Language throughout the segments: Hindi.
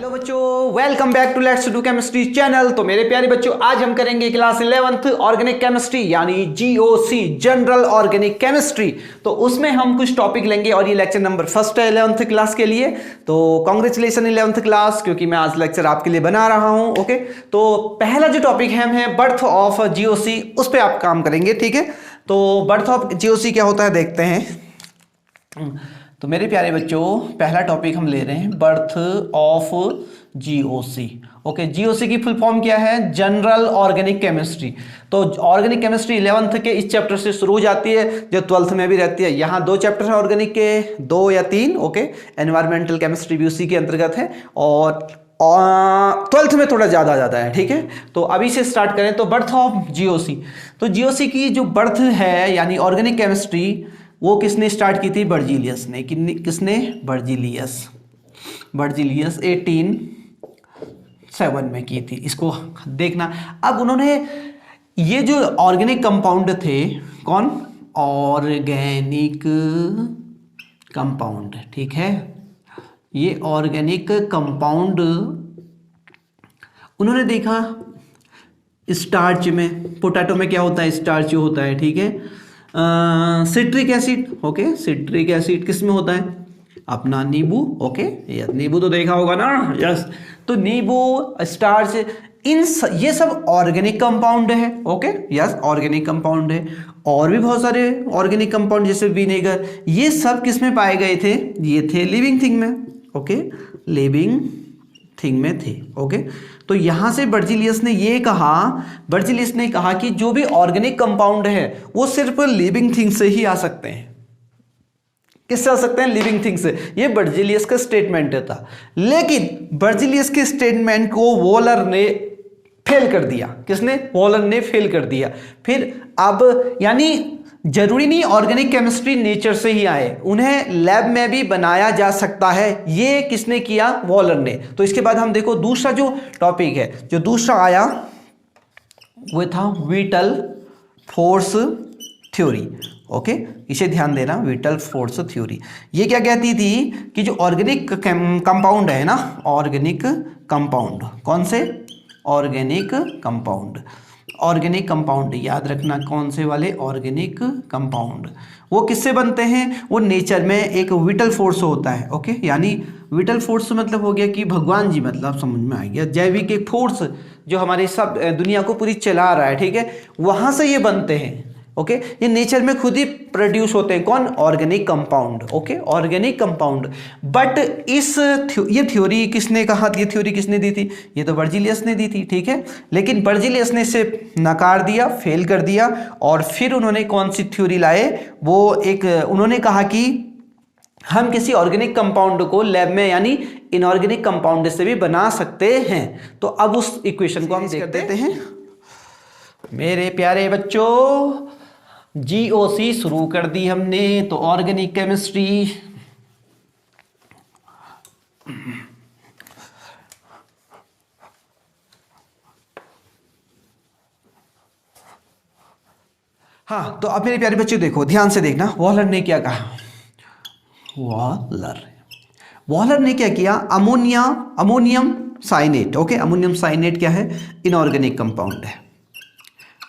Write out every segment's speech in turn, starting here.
हेलो बच्चों, welcome back to let's do chemistry channel. तो मेरे प्यारे बच्चों, आज हम करेंगे क्लास 11th ऑर्गेनिक केमिस्ट्री यानी जीओसी जनरल ऑर्गेनिक केमिस्ट्री। तो उसमें हम कुछ टॉपिक लेंगे और ये लेक्चर नंबर फर्स्ट है 11th क्लास के लिए। तो कॉन्ग्रेचुलेसन 11th क्लास, क्योंकि मैं आज लेक्चर आपके लिए बना रहा हूं। ओके, तो पहला जो टॉपिक है बर्थ ऑफ जीओसी, उस पर आप काम करेंगे। ठीक है, तो बर्थ ऑफ जीओसी क्या होता है देखते हैं। तो मेरे प्यारे बच्चों, पहला टॉपिक हम ले रहे हैं birth of GOC. Okay, GOC की फुल फॉर्म क्या है? General organic chemistry. तो ऑर्गेनिक केमिस्ट्री 11th के इस चैप्टर से शुरू हो जाती है, जो 12th में भी रहती है। यहाँ 2 चैप्टर हैं ऑर्गेनिक के, 2 या 3। ओके, एनवायरमेंटल केमिस्ट्री भी उसी के अंतर्गत है और 12th में थोड़ा ज़्यादा है। ठीक है, तो अभी से स्टार्ट करें। तो बर्थ ऑफ जीओसी, तो जीओसी की जो बर्थ है यानी ऑर्गेनिक केमिस्ट्री, वो किसने स्टार्ट की थी? बर्जीलियस ने। किसने? बर्जीलियस 1807 में की थी। इसको देखना। अब उन्होंने ये जो ऑर्गेनिक कंपाउंड थे, कौन? Organic compound. ठीक है, ये ऑर्गेनिक कंपाउंड उन्होंने देखा स्टार्च में। पोटैटो में क्या होता है? स्टार्च होता है। ठीक है, citric acid. Okay, citric acid किस में होता है? अपना नींबू। ओके, नींबू तो देखा होगा ना। यस, तो नींबू, स्टार्च, ये सब ऑर्गेनिक कंपाउंड है। ओके, यस, ऑर्गेनिक कंपाउंड है। और भी बहुत सारे ऑर्गेनिक कंपाउंड जैसे विनेगर, ये सब किस में पाए गए थे? ये थे लिविंग थिंग में। ओके, लिविंग थिंग में थे। ओके, तो यहां से बर्जीलियस ने कहा कि जो भी ऑर्गेनिक कंपाउंड है वो सिर्फ लिविंग थिंग से ही आ सकते हैं। किससे आ सकते हैं? लिविंग थिंग से। ये बर्जीलियस का स्टेटमेंट था, लेकिन बर्जीलियस के स्टेटमेंट को वॉलर ने फेल कर दिया। किसने? वॉलर ने फेल कर दिया। फिर अब यानी जरूरी नहीं ऑर्गेनिक केमिस्ट्री नेचर से ही आए, उन्हें लैब में भी बनाया जा सकता है। ये किसने किया? वॉलर ने। तो इसके बाद हम देखो दूसरा जो टॉपिक है, जो दूसरा आया वो था विटल फोर्स थ्योरी। ओके, इसे ध्यान देना, विटल फोर्स थ्योरी। ये क्या कहती थी कि जो ऑर्गेनिक कंपाउंड है ना, ऑर्गेनिक कंपाउंड, कौन से? ऑर्गेनिक कंपाउंड याद रखना, कौन से वाले? Organic compound. वो किससे बनते हैं? वो नेचर में एक विटल फोर्स होता है। ओके, यानी विटल फोर्स मतलब हो गया कि भगवान जी, मतलब समझ में आ गया, जैविक एक फोर्स जो हमारी सब दुनिया को पूरी चला रहा है। ठीक है, वहां से ये बनते हैं। ओके, ये नेचर में खुद ही प्रोड्यूस होते हैं। कौन? Organic compound. Okay, organic compound. But ये थ्योरी किसने कहा? ये थ्योरी किसने दी थी? ये तो बर्जीलियस ने दी थी। ठीक है, लेकिन बर्जीलियस ने इसे नकार दिया, फेल कर दिया। और फिर उन्होंने कौन सी थ्योरी लाए? उन्होंने कहा कि हम किसी ऑर्गेनिक कंपाउंड को लैब में यानी इनऑर्गेनिक कंपाउंड से भी बना सकते हैं। तो अब उस इक्वेशन को हम देख देते हैं। मेरे प्यारे बच्चों, जीओसी शुरू कर दी हमने। तो ऑर्गेनिक केमिस्ट्री, हाँ, तो अब मेरे प्यारे बच्चों देखो, ध्यान से देखना, वॉलर ने क्या कहा। वॉलर ने क्या किया? Ammonium cyanate. Okay, ammonium cyanate क्या है? इनऑर्गेनिक कंपाउंड है।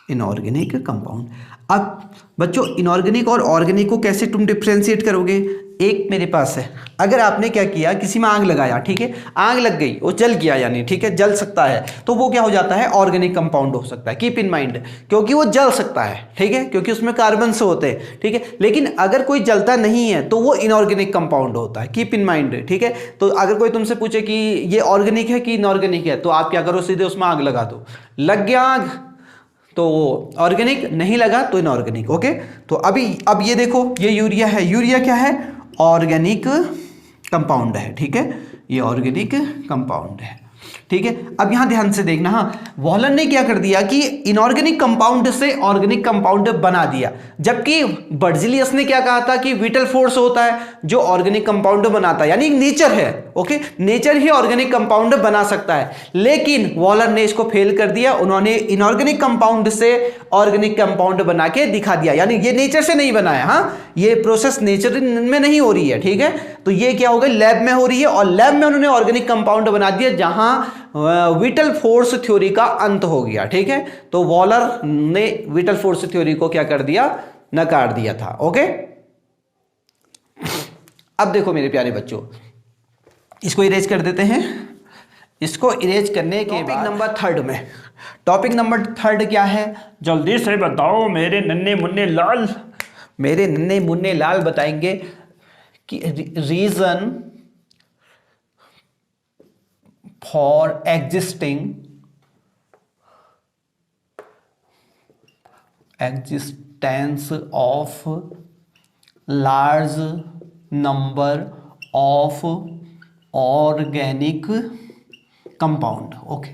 Inorganic compound. अब बच्चों, इनऑर्गेनिक और ऑर्गेनिक को कैसे तुम डिफ्रेंशिएट करोगे? एक मेरे पास है, अगर आपने क्या किया, किसी में आग लगाया, ठीक है, आग लग गई, वो जल गया, यानी ठीक है, जल सकता है, तो वो क्या हो जाता है? ऑर्गेनिक कंपाउंड हो सकता है। कीप इन माइंड, क्योंकि वो जल सकता है। ठीक है, क्योंकि उसमें कार्बन से होते हैं। ठीक है, लेकिन अगर कोई जलता नहीं है तो वो इनऑर्गेनिक कंपाउंड होता है। Keep in mind. ठीक है, तो अगर कोई तुमसे पूछे कि ये ऑर्गेनिक है कि इनऑर्गेनिक है, तो आप क्या करो? सीधे उसमें आग लगा दो। लग गया आग तो ऑर्गेनिक, नहीं लगा तो इनऑर्गेनिक। ओके, तो अब ये देखो, ये यूरिया है। यूरिया क्या है? ऑर्गेनिक कंपाउंड है। ठीक है, ये ऑर्गेनिक कंपाउंड है। ठीक है। अब यहां ध्यान से देखना, हाँ वॉलर ने क्या कर दिया कि इनऑर्गेनिक कंपाउंड से ऑर्गेनिक कंपाउंड बना दिया, जबकि बर्जिलियस ने क्या कहा था कि विटल फोर्स होता है जो ऑर्गेनिक कंपाउंड बनाता है, यानी नेचर है, ओके, नेचर ही ऑर्गेनिक कंपाउंड बना सकता है। लेकिन वॉलर ने इसको फेल कर दिया, उन्होंने इनऑर्गेनिक कंपाउंड से ऑर्गेनिक कंपाउंड बना के दिखा दिया, यानी ये नेचर से नहीं बनाया, हाँ ये प्रोसेस नेचर में नहीं हो रही है, ठीक है। तो ये क्या हो गया, लैब में हो रही है, और लैब में उन्होंने ऑर्गेनिक कंपाउंड बना दिया जहां विटल फोर्स थ्योरी का अंत हो गया, ठीक है। तो वॉलर ने विटल फोर्स थ्योरी को क्या कर दिया, नकार दिया था, ओके। अब देखो मेरे प्यारे बच्चों, इसको इरेज कर देते हैं। इसको इरेज करने के बाद नंबर थर्ड में, टॉपिक नंबर थर्ड क्या है, जल्दी से बताओ मेरे नन्हे मुन्ने लाल, मेरे नन्हे मुन्ने लाल बताएंगे कि reason for existence of large number of organic compound, okay.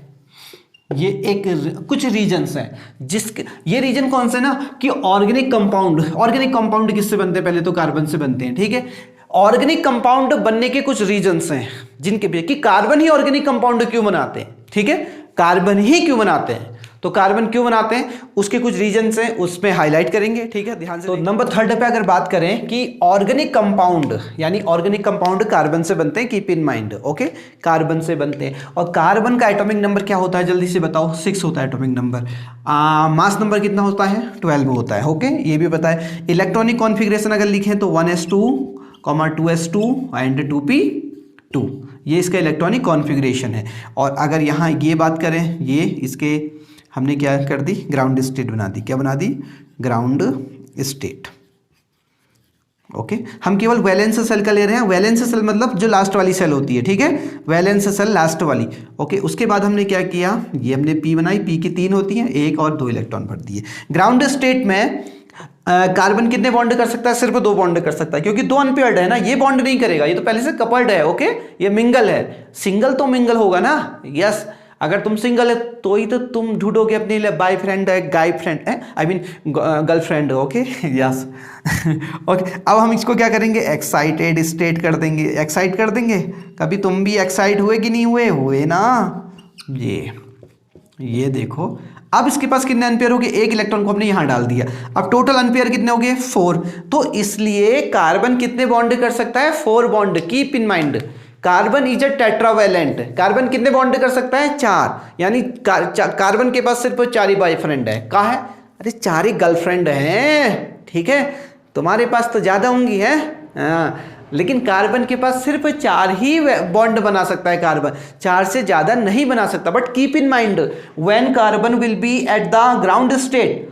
ये एक कुछ रीजन्स हैं जिसके, ये रीजन कौन से ना कि ऑर्गेनिक कंपाउंड किससे बनते हैं, पहले तो कार्बन से बनते हैं, ठीक है। ऑर्गेनिक कंपाउंड बनने के कुछ रीजन्स हैं जिनके भी कि कार्बन ही ऑर्गेनिक कंपाउंड क्यों बनाते हैं, ठीक है, कार्बन ही क्यों बनाते हैं, तो कार्बन क्यों बनाते हैं उसके कुछ रीजन्स हैं, उसमें हाईलाइट करेंगे, ठीक है, ध्यान से। तो नंबर थर्ड पे अगर बात करें कि ऑर्गेनिक कंपाउंड, यानी ऑर्गेनिक कंपाउंड कार्बन से बनते हैं, keep in mind, okay, carbon से बनते हैं। और कार्बन का एटॉमिक नंबर क्या होता है, जल्दी से बताओ, 6 होता है एटॉमिक नंबर। मास नंबर कितना होता है, 12 होता है, ओके, ये भी पता है। इलेक्ट्रॉनिक कॉन्फ़िगरेशन अगर लिखें तो 1s2, 2s2 एंड 2p2, ये इसका इलेक्ट्रॉनिक कॉन्फ़िगरेशन है। और अगर यहाँ ये बात करें, ये इसके हमने क्या कर दी, ग्राउंड स्टेट बना दी, क्या बना दी, ग्राउंड स्टेट, ओके। हम केवल वैलेंस सेल का ले रहे हैं, वैलेंस सेल मतलब जो लास्ट वाली सेल होती है, ठीक है, वैलेंस सेल लास्ट वाली, ओके। उसके बाद हमने क्या किया, ये हमने पी बनाई, पी की 3 होती हैं, 1 और 2 इलेक्ट्रॉन भर दिए। ग्राउंड स्टेट में कार्बन कितने बॉन्ड कर सकता है, सिर्फ 2 बॉन्ड कर सकता है, क्योंकि 2 अनपेयर्ड है ना, ये बॉन्ड नहीं करेगा, ये तो पहले से कपल्ड है, ओके, ये मिंगल है, सिंगल तो मिंगल होगा ना, यस। अगर तुम सिंगल है तो ही तो तुम ढूंढोगे अपने लिए बॉय फ्रेंड है, गाय फ्रेंड है, I mean girlfriend, okay, yes, okay. अब हम इसको क्या करेंगे, एक्साइटेड स्टेट कर देंगे, एक्साइट कर देंगे। कभी तुम भी एक्साइट हुए कि नहीं हुए ना, ये देखो। अब इसके पास कितने अनपेयर हो गए, 1 इलेक्ट्रॉन को हमने यहां डाल दिया, अब टोटल अनपेयर कितने हो गए, 4। तो इसलिए कार्बन कितने बॉन्ड कर सकता है, 4 bond, keep in mind, carbon is a tetravalent, carbon कितने बॉन्ड कर सकता है, 4, यानी कार्बन के पास सिर्फ 4 ही बॉयफ्रेंड है, कहा है, अरे 4 ही गर्लफ्रेंड हैं, ठीक है, तुम्हारे पास तो ज्यादा होंगी है, हाँ, लेकिन कार्बन के पास सिर्फ 4 ही बॉन्ड बना सकता है, कार्बन 4 से ज्यादा नहीं बना सकता। But keep in mind, when carbon will be at the ground state,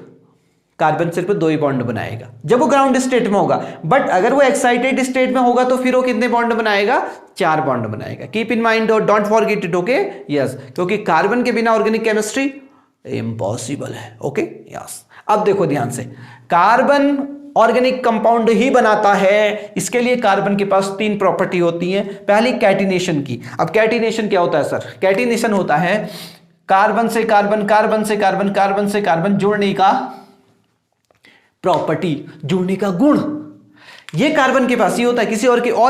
carbon सिर्फ 2 ही बॉन्ड बनाएगा जब वो ग्राउंड स्टेट में होगा। बट अगर वो एक्साइटेड स्टेट में होगा तो फिर वो कितने बॉन्ड बनाएगा, 4 बॉन्ड बनाएगा। कीप इन माइंड और don't forget it, okay, yes, क्योंकि कार्बन के बिना ऑर्गेनिक केमिस्ट्री इम्पॉसिबल है, ओके, यस। अब देखो ध्यान से, कार्बन ऑर्गेनिक कंपाउंड ही बनाता है, इसके लिए कार्बन के पास 3 प्रॉपर्टी होती हैं। पहली कैटिनेशन की। अब कैटिनेशन क्या होता है सर, कैटिनेशन होता है कार्बन से कार्बन, कार्बन से कार्बन, कार्बन से कार्बन जोड़ने का प्रॉपर्टी, जुड़ने का गुण। ये कार्बन के पास ही होता है,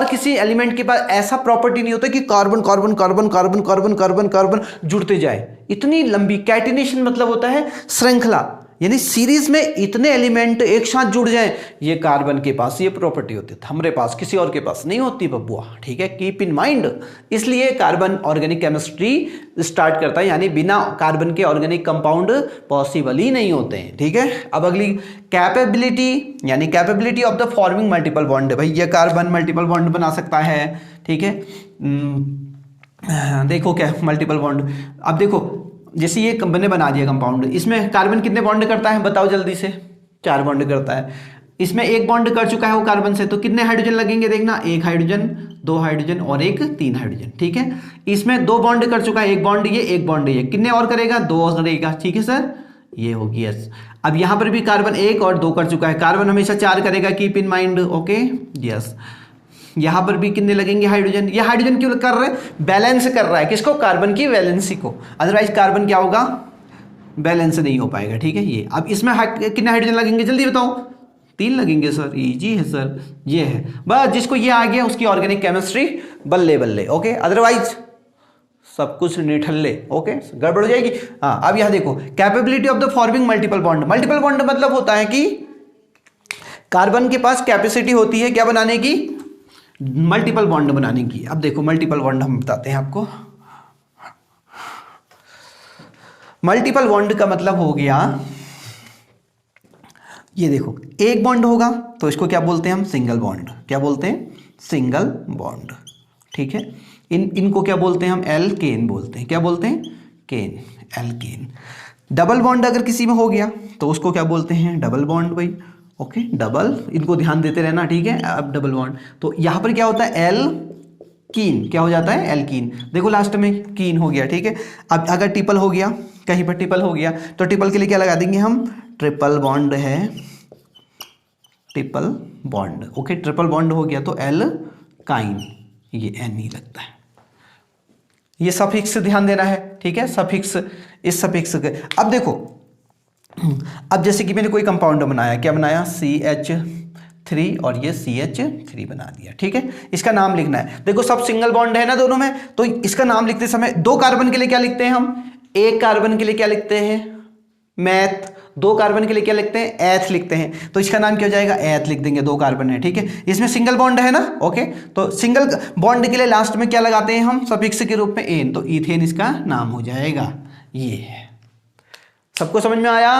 किसी एलिमेंट के पास ऐसा प्रॉपर्टी नहीं होता कि carbon carbon carbon carbon carbon carbon carbon जुड़ते जाए। इतनी लंबी, कैटिनेशन मतलब होता है श्रृंखला, यानी सीरीज में इतने एलिमेंट एक साथ जुड़ जाएं, ये कार्बन के पास ये प्रॉपर्टी होती है, हमारे पास किसी और के पास नहीं होती बब्बुआ, ठीक है, कीप इन माइंड। इसलिए कार्बन ऑर्गेनिक केमिस्ट्री स्टार्ट करता है, यानी बिना कार्बन के ऑर्गेनिक कंपाउंड पॉसिबल ही नहीं होते हैं, ठीक है। अब अगली कैपेबिलिटी, यानी capability of the forming multiple bond. भाई ये कार्बन मल्टीपल बॉन्ड बना सकता है, ठीक है। देखो क्या मल्टीपल बॉन्ड, अब देखो जैसे ये कंपनी बना दिया कंपाउंड, इसमें कार्बन कितने बॉन्ड करता है बताओ जल्दी से, 4 बॉन्ड करता है। इसमें 1 बॉन्ड कर चुका है वो कार्बन से, तो कितने हाइड्रोजन लगेंगे देखना, 1 हाइड्रोजन, 2 हाइड्रोजन और 3 हाइड्रोजन, ठीक है। इसमें 2 बॉन्ड कर चुका है, 1 बॉन्ड ये, 1 बॉन्ड ये, कितने और करेगा, 2 और करेगा, ठीक है सर, ये होगी यस। अब यहां पर भी कार्बन 1 और 2 कर चुका है, कार्बन हमेशा 4 करेगा, keep in mind, okay, yes, यहाँ पर भी कितने लगेंगे हाइड्रोजन। ये हाइड्रोजन क्यों कर रहे हैं, बैलेंस कर रहा है किसको, कार्बन की वैलेंसी को, अदरवाइज कार्बन क्या होगा, बैलेंस नहीं हो पाएगा, ठीक है। ये अब इसमें कितने हाइड्रोजन लगेंगे जल्दी बताओ, 3 लगेंगे सर, इजी है सर, ये है बस। जिसको ये आ गया उसकी ऑर्गेनिक केमिस्ट्री बल्ले बल्ले, ओके, अदरवाइज सब कुछ निठल्ले, ओके, गड़बड़ हो जाएगी। हाँ अब यह देखो, capability of the forming multiple bond. Multiple bond मतलब होता है कि कार्बन के पास कैपेसिटी होती है क्या बनाने की, मल्टीपल बॉन्ड बनाने की। अब देखो मल्टीपल बॉन्ड हम बताते हैं आपको। मल्टीपल बॉन्ड का मतलब हो गया, ये देखो एक बॉन्ड होगा तो इसको क्या बोलते हैं हम, सिंगल बॉन्ड, क्या बोलते हैं, सिंगल बॉन्ड, ठीक है। इनको क्या बोलते हैं हम, एल्केन बोलते हैं, क्या बोलते हैं, केन, एल्केन। डबल बॉन्ड अगर किसी में हो गया तो उसको क्या बोलते हैं, डबल बॉन्ड भाई, ओके, डबल, इनको ध्यान देते रहना, ठीक है। अब डबल बॉन्ड तो यहां पर क्या होता है, एल्कीन, क्या हो जाता है, एल्कीन। देखो लास्ट में कीन हो गया, ठीक है। अब अगर ट्रिपल हो गया, कहीं पर ट्रिपल हो गया तो ट्रिपल के लिए क्या लगा देंगे हम, ट्रिपल बॉन्ड है, triple bond, okay, triple bond हो गया तो एल्काइन, ये एन ही लगता है। ये सफिक्स ध्यान देना है, ठीक है, सफिक्स, इस सफिक्स के। अब देखो, अब जैसे कि मैंने कोई कंपाउंड बनाया, क्या बनाया, CH3 और ये CH3 बना दिया, ठीक है। इसका नाम लिखना है, देखो सब सिंगल बॉन्ड है ना दोनों में, तो इसका नाम लिखते समय 2 कार्बन के लिए क्या लिखते हैं हम, 1 कार्बन के लिए क्या लिखते हैं, मैथ, 2 कार्बन के लिए क्या लिखते हैं, एथ लिखते हैं, तो इसका नाम क्या हो जाएगा, एथ लिख देंगे, 2 कार्बन है, ठीक है। इसमें सिंगल बॉन्ड है ना, ओके, तो सिंगल बॉन्ड के लिए लास्ट में क्या लगाते हैं हम, सफिक्स के रूप में एन, तो इथेन इसका नाम हो जाएगा। ये है, सबको समझ में आया,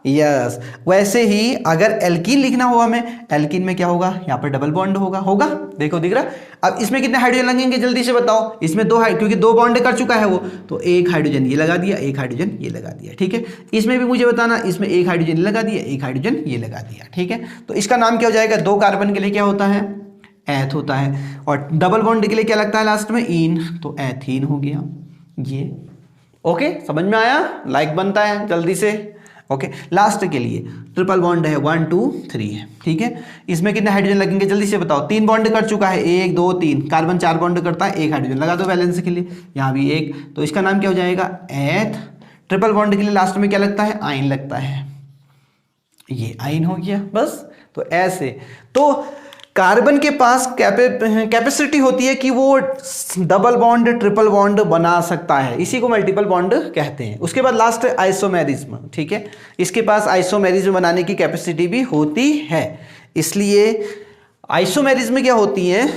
यस। वैसे ही अगर एल्कीन लिखना हो हमें, एल्कीन में क्या होगा, यहाँ पर डबल बॉन्ड होगा, होगा, देखो दिख रहा। अब इसमें कितने हाइड्रोजन लगेंगे जल्दी से बताओ, इसमें 2, क्योंकि 2 बॉन्ड कर चुका है वो, तो 1 हाइड्रोजन ये लगा दिया, 1 हाइड्रोजन ये लगा दिया, ठीक है। इसमें भी मुझे बताना, इसमें 1 हाइड्रोजन लगा दिया, 1 हाइड्रोजन ये लगा दिया, ठीक है। तो इसका नाम क्या हो जाएगा, 2 कार्बन के लिए क्या होता है, एथ होता है, और डबल बॉन्ड के लिए क्या लगता है लास्ट में, इन, तो एथीन हो गया ये, ओके, समझ में आया, लाइक बनता है जल्दी से, ओके। लास्ट के लिए ट्रिपल बॉन्ड है, 1 2 3 है, ठीक है। इसमें कितने हाइड्रोजन लगेंगे जल्दी से बताओ, 3 बॉन्ड कर चुका है, 1 2 3, कार्बन 4 बॉन्ड करता है, 1 हाइड्रोजन लगा दो बैलेंस के लिए, यहाँ भी 1, तो इसका नाम क्या हो जाएगा, एथ। ट्रिपल बॉन्ड के लिए लास्ट में क्या लगता है, आइन लगता है, ये आइन हो गया, बस। तो ऐसे तो कार्बन के पास कैपेसिटी होती है कि वो डबल बॉन्ड, ट्रिपल बॉन्ड बना सकता है, इसी को मल्टीपल बॉन्ड कहते हैं। उसके बाद लास्ट आइसोमेरिज्म, ठीक है, इसके पास आइसोमेरिज्म बनाने की कैपेसिटी भी होती है। इसलिए आइसोमेरिज्म क्या होती है,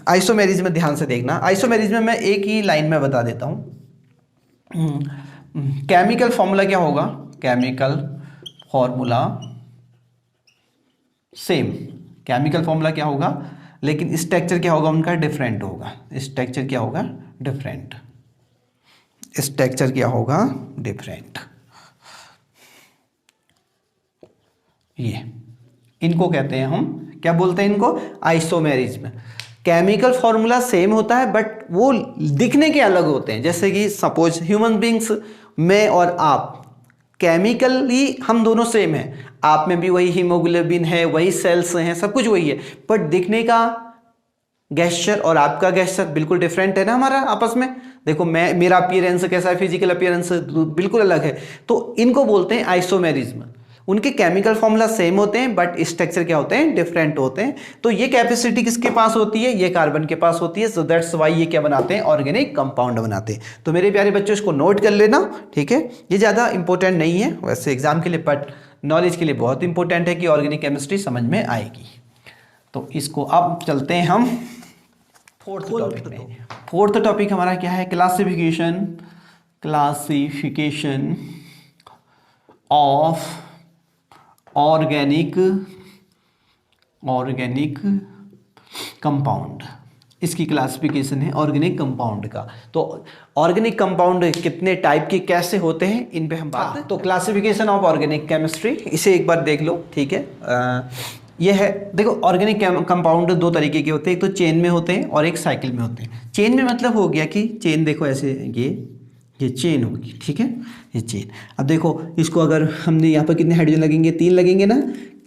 आइसोमेरिज्म ध्यान से देखना, आइसोमेरिज्म में एक ही लाइन में बता देता हूं। केमिकल फॉर्मूला क्या होगा, chemical formula same, chemical formula क्या होगा, लेकिन स्ट्रक्चर क्या होगा उनका, डिफरेंट होगा, स्ट्रक्चर क्या होगा, डिफरेंट, स्ट्रक्चर क्या होगा, डिफरेंट। ये इनको कहते हैं हम, क्या बोलते हैं इनको, आइसोमेरिज्म। केमिकल फॉर्मूला सेम होता है बट वो दिखने के अलग होते हैं। जैसे कि सपोज ह्यूमन बींग्स, मैं और आप, केमिकली हम दोनों सेम हैं, आप में भी वही हीमोग्लोबिन है, वही सेल्स हैं, सब कुछ वही है, बट दिखने का गेस्चर और आपका गेस्चर बिल्कुल डिफरेंट है ना हमारा आपस में। देखो मैं, मेरा अपीयरेंस कैसा है, फिजिकल अपीयरेंस बिल्कुल अलग है, तो इनको बोलते हैं आइसोमेरिज्म। उनके केमिकल फॉर्मूला सेम होते हैं बट स्ट्रक्चर क्या होते हैं, डिफरेंट होते हैं। तो ये कैपेसिटी किसके पास होती है, ये कार्बन के पास होती है, सो दैट्स वाई ये क्या बनाते हैं, ऑर्गेनिक कंपाउंड बनाते हैं। तो मेरे प्यारे बच्चों इसको नोट कर लेना, ठीक है। ये ज़्यादा इंपॉर्टेंट नहीं है वैसे एग्जाम के लिए, बट नॉलेज के लिए बहुत इंपॉर्टेंट है कि ऑर्गेनिक केमिस्ट्री समझ में आएगी। तो इसको अब चलते हैं हम फोर्थ टॉपिक में। फोर्थ टॉपिक हमारा क्या है, classification, classification of organic compound. इसकी क्लासिफिकेशन है ऑर्गेनिक कंपाउंड का। तो ऑर्गेनिक कंपाउंड कितने टाइप के कैसे होते हैं इन पे हम बात। तो क्लासिफिकेशन ऑफ ऑर्गेनिक केमिस्ट्री, इसे एक बार देख लो, ठीक है। ये है, देखो ऑर्गेनिक कंपाउंड 2 तरीके के होते हैं, एक तो चेन में होते हैं और एक साइकिल में होते हैं। चेन में मतलब हो गया कि चेन देखो ऐसे, ये चेन होगी, ठीक है, ये चेन। अब देखो इसको अगर हमने यहाँ पर कितने हाइड्रोजन लगेंगे, 3 लगेंगे ना,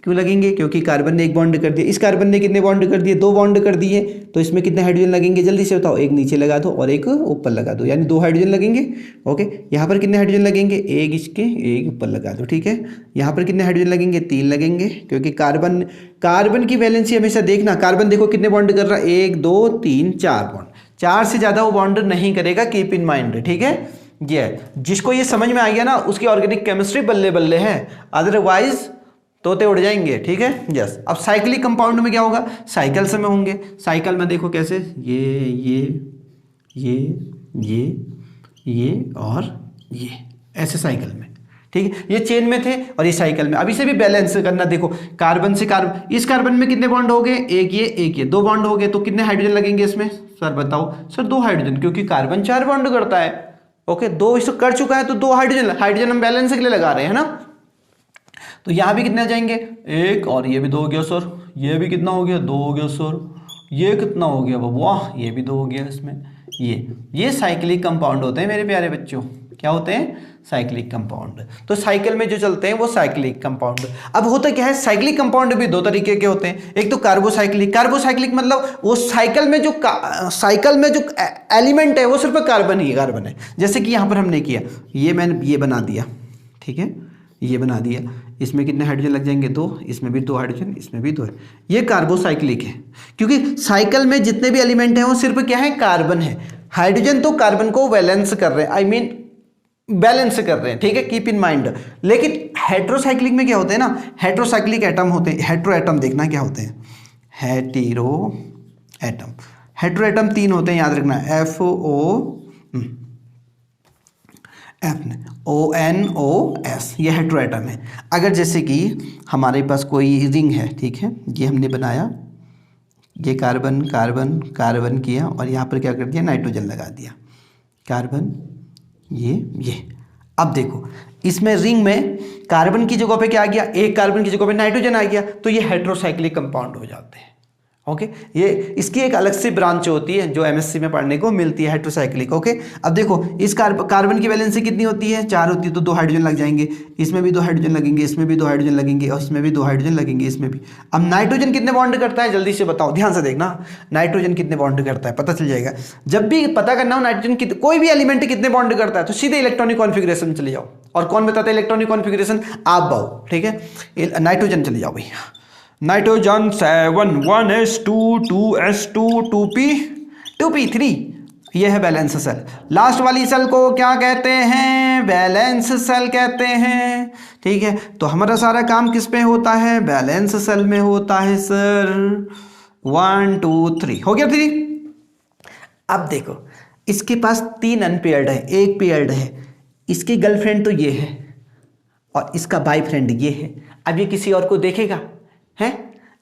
क्यों लगेंगे? क्योंकि कार्बन ने एक बॉन्ड कर दिया, इस कार्बन ने कितने बॉन्ड कर दिए? 2 बॉन्ड कर दिए, तो इसमें कितने हाइड्रोजन लगेंगे जल्दी से बताओ? एक नीचे लगा दो और एक ऊपर लगा दो, यानी 2 हाइड्रोजन लगेंगे। ओके, यहाँ पर कितने हाइड्रोजन लगेंगे? एक इसके, एक ऊपर लगा दो, ठीक है। यहाँ पर कितने हाइड्रोजन लगेंगे? 3 लगेंगे, क्योंकि कार्बन की वैलेंसी हमेशा देखना, कार्बन देखो कितने बॉन्ड कर रहा है? 1 2 3 4 बॉन्ड, 4 से ज़्यादा वो बॉन्ड नहीं करेगा, कीप इन माइंड, ठीक है। ये जिसको ये समझ में आ गया ना, उसकी ऑर्गेनिक केमिस्ट्री बल्ले बल्ले है, अदरवाइज तोते उड़ जाएंगे, ठीक है। यस, अब साइक्लिक कंपाउंड में क्या होगा? साइकिल्स में होंगे। साइकिल में देखो कैसे, ये और ये, ऐसे साइकिल में, ठीक है। ये चेन में थे और ये साइकिल में। अब इसे भी बैलेंस करना, देखो कार्बन से कार्बन, इस कार्बन में कितने बॉन्ड हो गए? एक ये 2 बॉन्ड हो गए, तो कितने हाइड्रोजन लगेंगे इसमें? सर बताओ। सर 2 हाइड्रोजन, क्योंकि कार्बन 4 बॉन्ड करता है। ओके, 2 इस कर चुका है, तो 2 हाइड्रोजन हम बैलेंस के लिए लगा रहे हैं ना। तो यहाँ भी कितने आ जाएंगे? 1, और ये भी 2 हो गया सर। ये भी कितना हो गया? 2 हो गया सर। ये कितना हो गया? वाह, ये भी 2 हो गया इसमें। ये साइक्लिक कंपाउंड होते हैं मेरे प्यारे बच्चों। क्या होते हैं? Cyclic compound. तो साइकिल में जो चलते हैं वो साइक्लिक कंपाउंड। अब होता क्या है, साइक्लिक कंपाउंड भी 2 तरीके के होते हैं। एक तो कार्बोसाइक्लिक। कार्बोसाइक्लिक मतलब वो साइकिल में जो एलिमेंट है वो सिर्फ कार्बन ही कार्बन है। जैसे कि यहाँ पर हमने किया, ये मैंने ये बना दिया, ठीक है, ये बना दिया। इसमें कितने हाइड्रोजन लग जाएंगे? 2, इसमें भी 2 हाइड्रोजन, इसमें भी 2 है। ये कार्बोसाइक्लिक है, क्योंकि साइकिल में जितने भी एलिमेंट हैं वो सिर्फ क्या है? कार्बन है। हाइड्रोजन तो कार्बन को बैलेंस कर रहे हैं, आई मीन बैलेंस कर रहे हैं, ठीक है, कीप इन माइंड। लेकिन हेट्रोसाइक्लिक में क्या होते हैं ना, हेट्रोसाइक्लिक एटम होते हैं। हेट्रो एटम देखना क्या होते हैं? Hetero atom. हेट्रो एटम 3 होते हैं, याद रखना, FONOS, ये हेट्रो एटम है। अगर जैसे कि हमारे पास कोई रिंग है, ठीक है, ये हमने बनाया, ये कार्बन कार्बन कार्बन किया और यहाँ पर क्या कर दिया? नाइट्रोजन लगा दिया, कार्बन, ये। अब देखो इसमें रिंग में कार्बन की जगह पे क्या आ गया? एक कार्बन की जगह पे नाइट्रोजन आ गया, तो ये हेट्रोसाइक्लिक कंपाउंड हो जाते हैं। ओके, ये इसकी एक अलग सी ब्रांच होती है जो एमएससी में पढ़ने को मिलती है, हेट्रोसाइक्लिक। ओके, अब देखो इस कार्बन की वैलेंसी कितनी होती है? 4 होती है, तो 2 हाइड्रोजन लग जाएंगे। इसमें भी 2 हाइड्रोजन लगेंगे, इसमें भी 2 हाइड्रोजन लगेंगे, और इसमें भी 2 हाइड्रोजन लगेंगे, इसमें भी। अब नाइट्रोजन कितने बॉन्ड करता है? जल्दी से बताओ, ध्यान से देखना, नाइट्रोजन कितने बॉन्ड करता है पता चल जाएगा। जब भी पता करना हो नाइट्रोजन कोई भी एलिमेंट कितने बॉन्ड करता है, तो सीधे इलेक्ट्रॉनिक कॉन्फिगरेशन चले जाओ। और कौन बताता है इलेक्ट्रॉनिक कॉन्फिगरेशन? आप बाओ, ठीक है। नाइट्रोजन चले जाओ भैया, nitrogen 7 1s2 2s2 2p 2p3, ये है बैलेंस सेल। लास्ट वाली सेल को क्या कहते हैं? बैलेंस सेल कहते हैं, ठीक है। तो हमारा सारा काम किस पे होता है? बैलेंस सेल में होता है सर। 1 2 3 हो गया 3। अब देखो इसके पास 3 अनपेयर्ड है, 1 पेयर्ड है। इसकी गर्लफ्रेंड तो ये है और इसका बॉयफ्रेंड ये है। अब ये किसी और को देखेगा? है,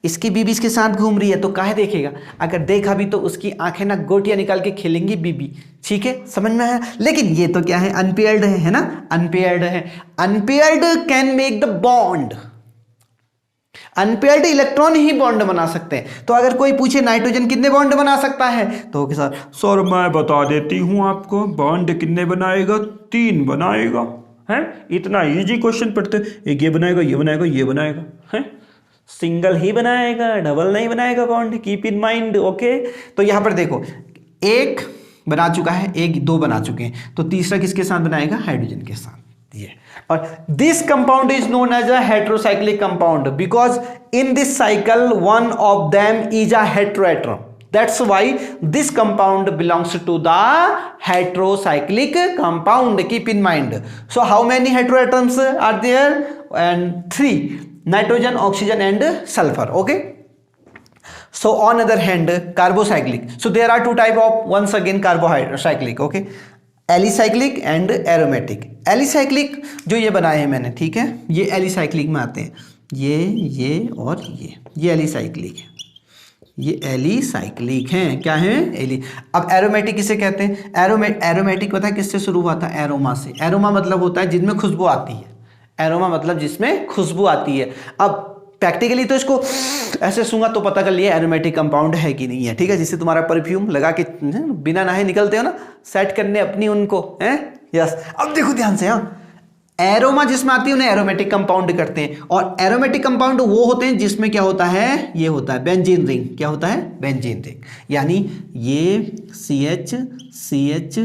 इसकी बीबी इसके साथ घूम रही है, तो काहे देखेगा? अगर देखा भी तो उसकी आंखें ना गोटियां निकाल के खेलेंगी बीबी, ठीक है, समझ में आया। लेकिन ये तो क्या है? अनपेयर्ड है ना, अनपेयर्ड है। Unpaired can make the bond, unpaired electron he bond बना सकते हैं। तो अगर कोई पूछे नाइट्रोजन कितने बॉन्ड बना सकता है, तो सर मैं बता देती हूं आपको, बॉन्ड कितने बनाएगा? 3 बनाएगा, है। इतना इजी क्वेश्चन पढ़ते, एक ये बनाएगा, ये बनाएगा, ये बनाएगा, है। सिंगल ही बनाएगा, डबल नहीं बनाएगा bond, keep in mind. Okay, तो यहां पर देखो 1 बना चुका है, 1 2 बना चुके हैं, तो तीसरा किसके साथ बनाएगा? हाइड्रोजन के साथ, ये। और this compound is known as a heterocyclic compound because in this cycle one of them is a heteroatom. That's why this compound belongs to the heterocyclic compound. Keep in mind. So how many heteroatoms are there? And 3: nitrogen, oxygen, and sulfur. Okay. So on other hand, carbocyclic. So there are 2 type of, once again, carbocyclic. Okay. Alicyclic and aromatic. Alicyclic जो ये बनाए हैं मैंने, ठीक है, ये एलिसाइक्लिक में आते हैं, ये और ये एलिसाइक्लिक है, ये एलिसाइक्लिक हैं. क्या है? एली. अब एरोमेटिक किसे कहते हैं? एरोमेटिक पता है किससे शुरू हुआ था? एरोमा से. एरोमा मतलब होता है जिसमें खुशबू आती है. एरोमा मतलब जिसमें खुशबू आती है. अब प्रैक्टिकली तो इसको ऐसे सूंघा तो पता कर लिया एरोमेटिक कंपाउंड है कि नहीं है, ठीक है. जिससे तुम्हारा परफ्यूम लगा के बिना नहाए निकलते हो ना, सेट करने अपनी उनको, हैं. यस. अब देखो ध्यान से, हाँ, एरोमा जिसमें आती है उन्हें एरोमेटिक कंपाउंड करते हैं, और एरोमेटिक कंपाउंड वो होते हैं जिसमें क्या होता है, ये होता है बेंजीन रिंग। क्या होता है, बेंजीन रिंग। यानी ये CH CH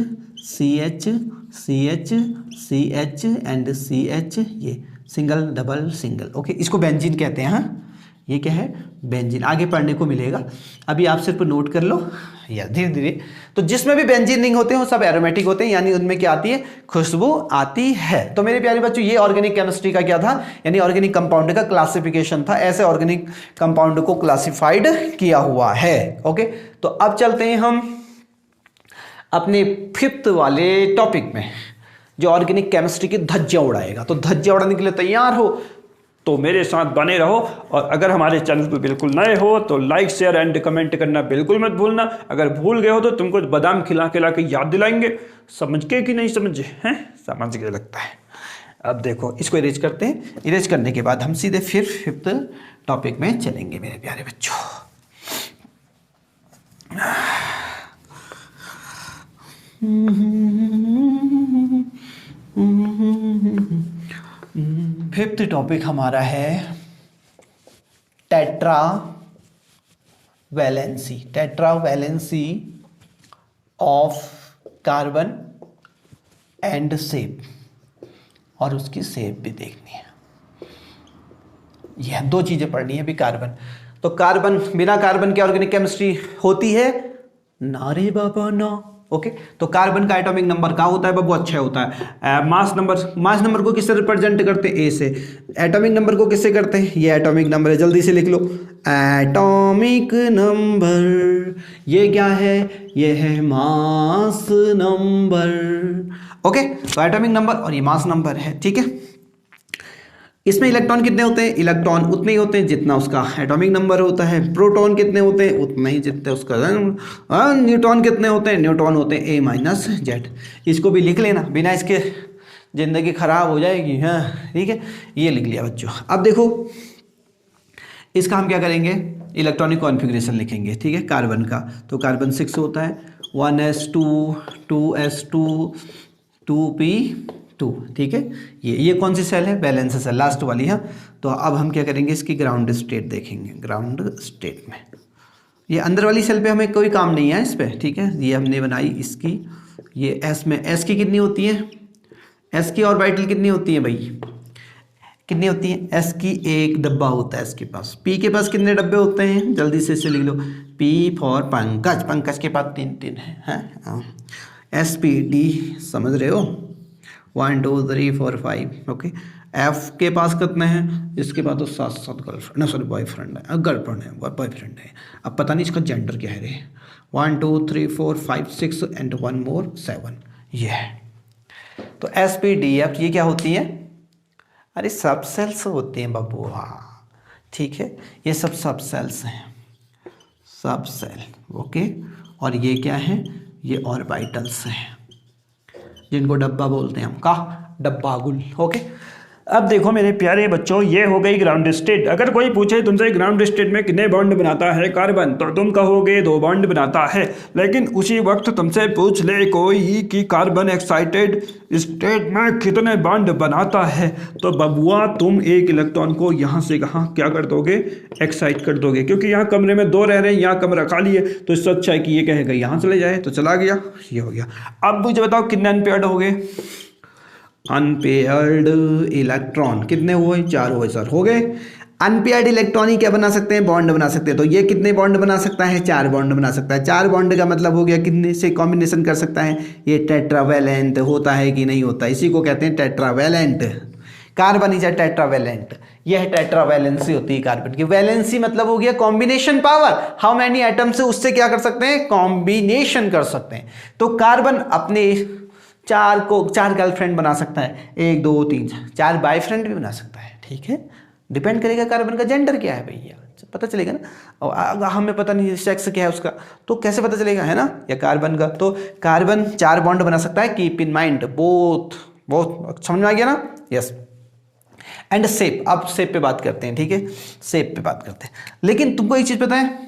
CH CH CH and CH, ये सिंगल डबल सिंगल, ओके, इसको बेंजीन कहते हैं। हाँ, ये क्या है, बेंजीन। आगे पढ़ने को मिलेगा, अभी आप सिर्फ नोट कर लो या धीरे धीरे। तो जिसमें भी बेंजीन रिंग होते हैं वो सब एरोमेटिक होते हैं, यानी उनमें क्या आती है, खुशबू आती है। तो मेरे प्यारे बच्चों, ये ऑर्गेनिक केमिस्ट्री का क्या था, यानी ऑर्गेनिक कंपाउंड का क्लासिफिकेशन था। ऐसे ऑर्गेनिक कंपाउंड को क्लासिफाइड किया हुआ है। ओके, तो अब चलते हैं हम अपने 5th वाले टॉपिक में, जो ऑर्गेनिक केमिस्ट्री की धज्जियां उड़ाएगा। तो धज्जियां उड़ाने के लिए तैयार हो तो मेरे साथ बने रहो, और अगर हमारे चैनल पर बिल्कुल नए हो तो लाइक शेयर एंड कमेंट करना बिल्कुल मत भूलना। अगर भूल गए हो तो तुमको बादाम खिला खिला के याद दिलाएंगे। समझ के कि नहीं समझे हैं, समझ के लगता है। अब देखो, इसको इरेज करते हैं। इरेज करने के बाद हम सीधे फिर 5th टॉपिक में चलेंगे मेरे प्यारे बच्चों। 5th टॉपिक हमारा है tetra valency. Tetra valency of carbon and shape, और उसकी शेप भी देखनी है। यह 2 चीजें पढ़नी है अभी। कार्बन, तो कार्बन, बिना कार्बन के ऑर्गेनिक केमिस्ट्री होती है ना रे बाबा ना। ओके, तो कार्बन का एटॉमिक नंबर क्या होता है बाबू, अच्छा होता है मास नंबर। मास नंबर को किससे रिप्रेजेंट करते हैं, ए से। एटॉमिक नंबर को किससे करते हैं, ये एटॉमिक नंबर है, जल्दी से लिख लो। एटॉमिक नंबर, ये क्या है, ये है मास नंबर। ओके, तो एटॉमिक नंबर और ये मास नंबर है, ठीक है। इसमें इलेक्ट्रॉन कितने होते हैं, इलेक्ट्रॉन उतने ही होते हैं जितना उसका एटॉमिक नंबर होता है। प्रोटॉन कितने होते हैं, उतने ही जितने उसका। न्यूट्रॉन कितने होते हैं, न्यूट्रॉन होते हैं A-Z। इसको भी लिख लेना, बिना इसके ज़िंदगी खराब हो जाएगी। हाँ, ठीक है, ये लिख लिया बच्चों। अब देखो, इसका हम क्या करेंगे, इलेक्ट्रॉनिक कॉन्फ़िगरेशन लिखेंगे, ठीक है। कार्बन का, तो कार्बन 6 होता है, 1s2 2s2 2p2, ठीक है। ये कौन सी सेल है, बैलेंस सेल, लास्ट वाली। हाँ, तो अब हम क्या करेंगे, इसकी ग्राउंड स्टेट देखेंगे। ग्राउंड स्टेट में ये अंदर वाली सेल पे हमें कोई काम नहीं है इस पे, ठीक है। ये हमने बनाई इसकी, ये S में, S की कितनी होती है, S की ऑर्बिटल कितनी होती है भाई, कितनी होती है, S की 1 डब्बा होता है इसके पास। P के पास कितने डब्बे होते हैं, जल्दी से इसे लिख लो। P फॉर पंकज, पंकज के पास 3 हैं। SPD समझ रहे हो, 1 2 3 4 5, ओके। F के पास कितने हैं, इसके पास तो 7 गर्लफ्रेंड, ना सॉरी बॉयफ्रेंड है, गर्लफ्रेंड है, बॉयफ्रेंड है। अब पता नहीं इसका जेंडर क्या है रे। 1 2 3 4 5 6 एंड 1 मोर 7, ये है। तो SPDF ये क्या होती है, अरे सब सेल्स होते हैं बाबू। हाँ, ठीक है, ये सब सेल्स हैं, सब सेल, ओके। और ये क्या है, ये ऑर्बिटल्स हैं, जिनको डब्बा बोलते हैं हम, का डब्बा गुल, ओके। अब देखो मेरे प्यारे बच्चों, ये हो गई ग्राउंड स्टेट। अगर कोई पूछे तुमसे ग्राउंड स्टेट में कितने बॉन्ड बनाता है कार्बन, तो तुम कहोगे 2 बॉन्ड बनाता है। लेकिन उसी वक्त तुमसे पूछ ले कोई कि कार्बन एक्साइटेड स्टेट में कितने बॉन्ड बनाता है, तो बबुआ तुम एक इलेक्ट्रॉन को यहाँ से कहाँ क्या कर दोगे, एक्साइट कर दोगे। क्योंकि यहाँ कमरे में 2 रह रहे हैं, यहाँ कमरा खाली है, तो इससे अच्छा है कि ये कहेगा यहाँ चले जाए, तो चला गया, ये हो गया। अब मुझे बताओ कितने अनपेयर्ड हो गए, अनपेयर्ड इलेक्ट्रॉन कितने हुए, 4 हुए सर, हो गए। अनपेयर्ड इलेक्ट्रॉन ही क्या बना सकते हैं, बॉन्ड बना सकते हैं। तो ये कितने बॉन्ड बना सकता है, 4 बॉन्ड बना सकता है। 4 बॉन्ड का मतलब हो गया कितने से कॉम्बिनेशन कर सकता है, ये टेट्रावैलेंट होता है कि नहीं होता, इसी को कहते हैं tetravalent. Carbon is a tetravalent, यह टेट्रावैलेंसी होती है कार्बन की। वैलेंसी मतलब हो गया combination power, how many atoms से उससे क्या कर सकते हैं, कॉम्बिनेशन कर सकते हैं। तो कार्बन अपने 4 गर्लफ्रेंड बना सकता है, 1 2 3 4 बॉयफ्रेंड भी बना सकता है, ठीक है। डिपेंड करेगा कार्बन का जेंडर क्या है भैया, पता चलेगा ना। और हमें पता नहीं सेक्स क्या है उसका, तो कैसे पता चलेगा, है ना, या कार्बन का। तो कार्बन 4 बॉन्ड बना सकता है, कीप इन माइंड बोथ समझ में आ गया ना, यस। एंड शेप, अब शेप पे बात करते हैं, ठीक है, शेप पे बात करते हैं। लेकिन तुमको एक चीज पता है,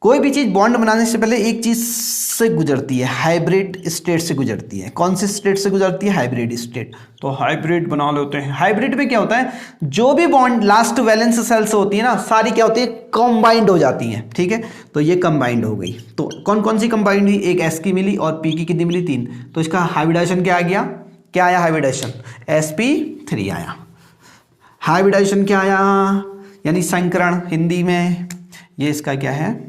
कोई भी चीज़ बॉन्ड बनाने से पहले एक चीज़ से गुजरती है, हाइब्रिड स्टेट से गुजरती है। कौन से स्टेट से गुजरती है? Hybrid state. तो हाइब्रिड बना लेते हैं। हाइब्रिड में क्या होता है, जो भी बॉन्ड लास्ट वैलेंस सेल से होती है ना, सारी क्या होती है, कंबाइंड हो जाती हैं, ठीक है। तो ये कंबाइंड हो गई। तो कौन कौन सी कंबाइंड हुई? एक एस की मिली और पी की कितनी मिली? 3। तो इसका हाइब्रिडाइजेशन क्या आ गया? क्या आया हाइब्रिडाइजेशन? sp3 आया। हाइब्रिडाइजेशन क्या आया? यानी संकरण हिंदी में, ये इसका क्या है?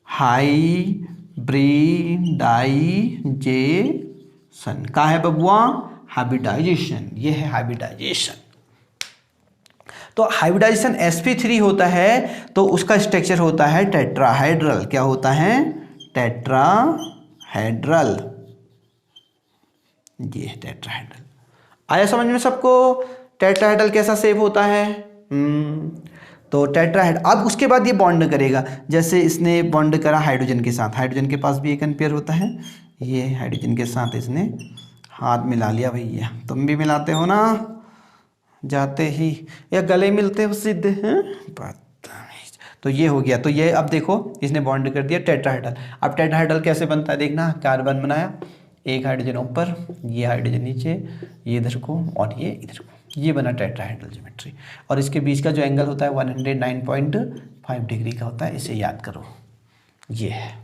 हाइब्रिडाइजेशन का है बबुआ, हाइब्रिडाइजेशन। ये है हाइब्रिडाइजेशन। तो हाइब्रिडाइजेशन sp3 होता है तो उसका स्ट्रक्चर होता है टेट्राहेड्रल। क्या होता है? टेट्राहेड्रल। ये है टेट्राहेड्रल। आया समझ में सबको? टेट्राहेड्रल कैसा शेप होता है? तो टेट्राहेड। अब उसके बाद ये बॉन्ड करेगा, जैसे इसने बॉन्ड करा हाइड्रोजन के साथ, हाइड्रोजन के पास भी एक अनपेयर होता है, ये हाइड्रोजन के साथ इसने हाथ मिला लिया। भैया तुम भी मिलाते हो ना जाते ही, या गले मिलते हो सीधे हैं? बदतमीज। तो ये हो गया। तो ये अब देखो इसने बॉन्ड कर दिया टेट्राहेड्रल। अब टेट्राहेड्रल कैसे बनता है देखना, कार्बन बनाया, एक हाइड्रोजन ऊपर, ये हाइड्रोजन नीचे, ये इधर को और ये इधर को, ये बना टेट्राहेड्रल ज्योमेट्री। और इसके बीच का जो एंगल होता है 109.5 डिग्री का होता है, इसे याद करो। ये है।